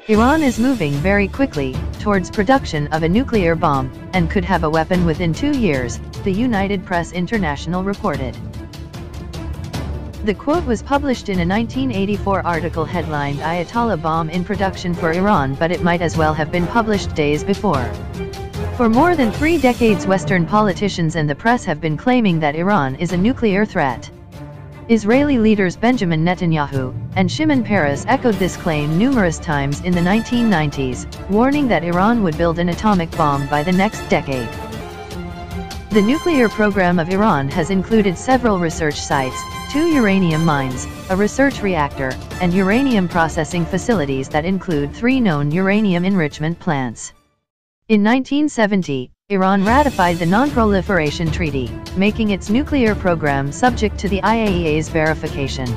Iran is moving very quickly towards production of a nuclear bomb, and could have a weapon within 2 years, the United Press International reported. The quote was published in a 1984 article headlined Ayatollah Bomb in Production for Iran, but it might as well have been published days before. For more than 3 decades, Western politicians and the press have been claiming that Iran is a nuclear threat. Israeli leaders Benjamin Netanyahu and Shimon Peres echoed this claim numerous times in the 1990s, warning that Iran would build an atomic bomb by the next decade. The nuclear program of Iran has included several research sites, 2 uranium mines, a research reactor, and uranium processing facilities that include 3 known uranium enrichment plants. In 1970, Iran ratified the Non-Proliferation Treaty, making its nuclear program subject to the IAEA's verification.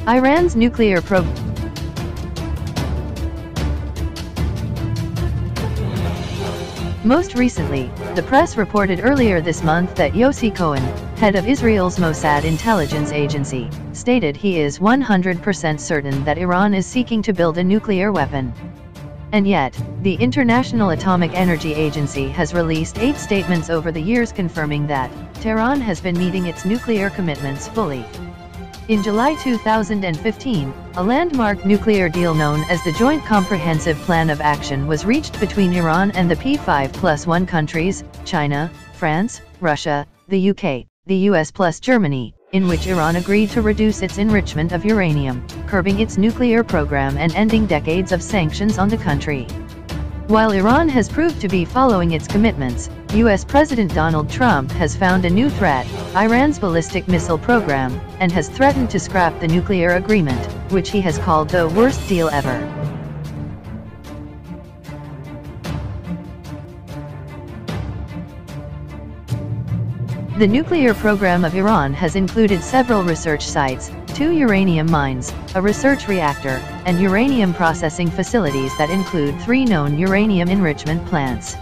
Iran's nuclear program. Most recently, the press reported earlier this month that Yossi Cohen, head of Israel's Mossad intelligence agency, stated he is 100% certain that Iran is seeking to build a nuclear weapon. And yet, the International Atomic Energy Agency has released 8 statements over the years confirming that Tehran has been meeting its nuclear commitments fully. In July 2015, a landmark nuclear deal known as the Joint Comprehensive Plan of Action was reached between Iran and the P5+1 countries, China, France, Russia, the UK, the US plus Germany, in which Iran agreed to reduce its enrichment of uranium, curbing its nuclear program and ending decades of sanctions on the country. While Iran has proved to be following its commitments, US President Donald Trump has found a new threat, Iran's ballistic missile program, and has threatened to scrap the nuclear agreement, which he has called the worst deal ever. The nuclear program of Iran has included several research sites, 2 uranium mines, a research reactor, and uranium processing facilities that include 3 known uranium enrichment plants.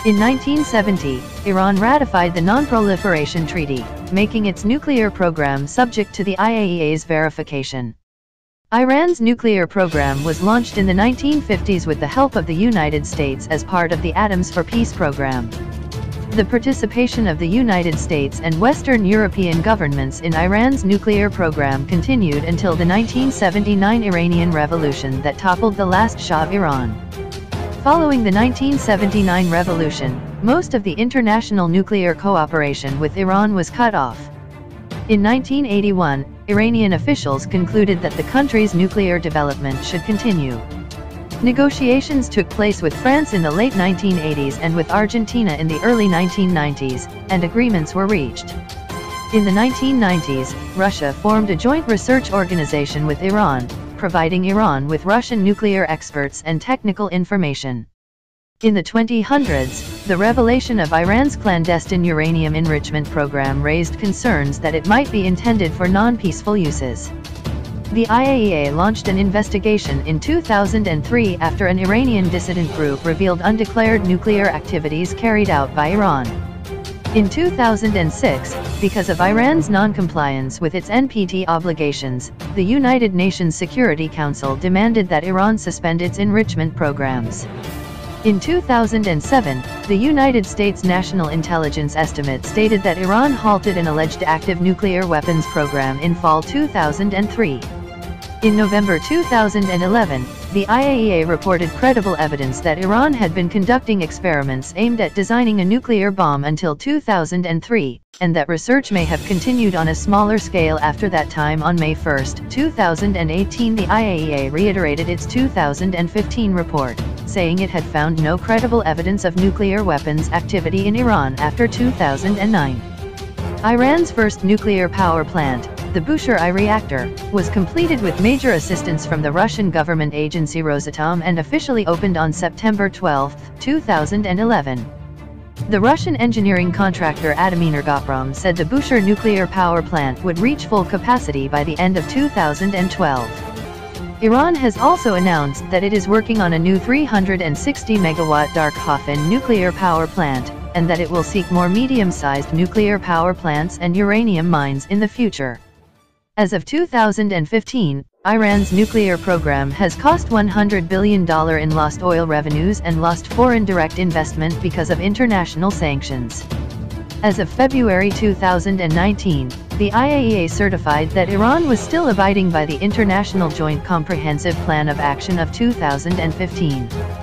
In 1970, Iran ratified the Non-Proliferation Treaty, making its nuclear program subject to the IAEA's verification. Iran's nuclear program was launched in the 1950s with the help of the United States as part of the Atoms for Peace program. The participation of the United States and Western European governments in Iran's nuclear program continued until the 1979 Iranian Revolution that toppled the last Shah of Iran. Following the 1979 revolution, most of the international nuclear cooperation with Iran was cut off. In 1981, Iranian officials concluded that the country's nuclear development should continue. Negotiations took place with France in the late 1980s and with Argentina in the early 1990s, and agreements were reached. In the 1990s, Russia formed a joint research organization with Iran, providing Iran with Russian nuclear experts and technical information. In the 2000s, the revelation of Iran's clandestine uranium enrichment program raised concerns that it might be intended for non-peaceful uses. The IAEA launched an investigation in 2003 after an Iranian dissident group revealed undeclared nuclear activities carried out by Iran. In 2006, because of Iran's non-compliance with its NPT obligations, the United Nations Security Council demanded that Iran suspend its enrichment programs. In 2007, the United States National Intelligence Estimate stated that Iran halted an alleged active nuclear weapons program in fall 2003. In November 2011, the IAEA reported credible evidence that Iran had been conducting experiments aimed at designing a nuclear bomb until 2003, and that research may have continued on a smaller scale after that time. On May 1, 2018, the IAEA reiterated its 2015 report, saying it had found no credible evidence of nuclear weapons activity in Iran after 2009. Iran's first nuclear power plant, the Bushehr I reactor, was completed with major assistance from the Russian government agency Rosatom and officially opened on September 12, 2011. The Russian engineering contractor Atomenergoprom said the Bushehr nuclear power plant would reach full capacity by the end of 2012. Iran has also announced that it is working on a new 360-megawatt Darkhofen nuclear power plant, and that it will seek more medium-sized nuclear power plants and uranium mines in the future. As of 2015, Iran's nuclear program has cost $100 billion in lost oil revenues and lost foreign direct investment because of international sanctions. As of February 2019, the IAEA certified that Iran was still abiding by the International Joint Comprehensive Plan of Action of 2015.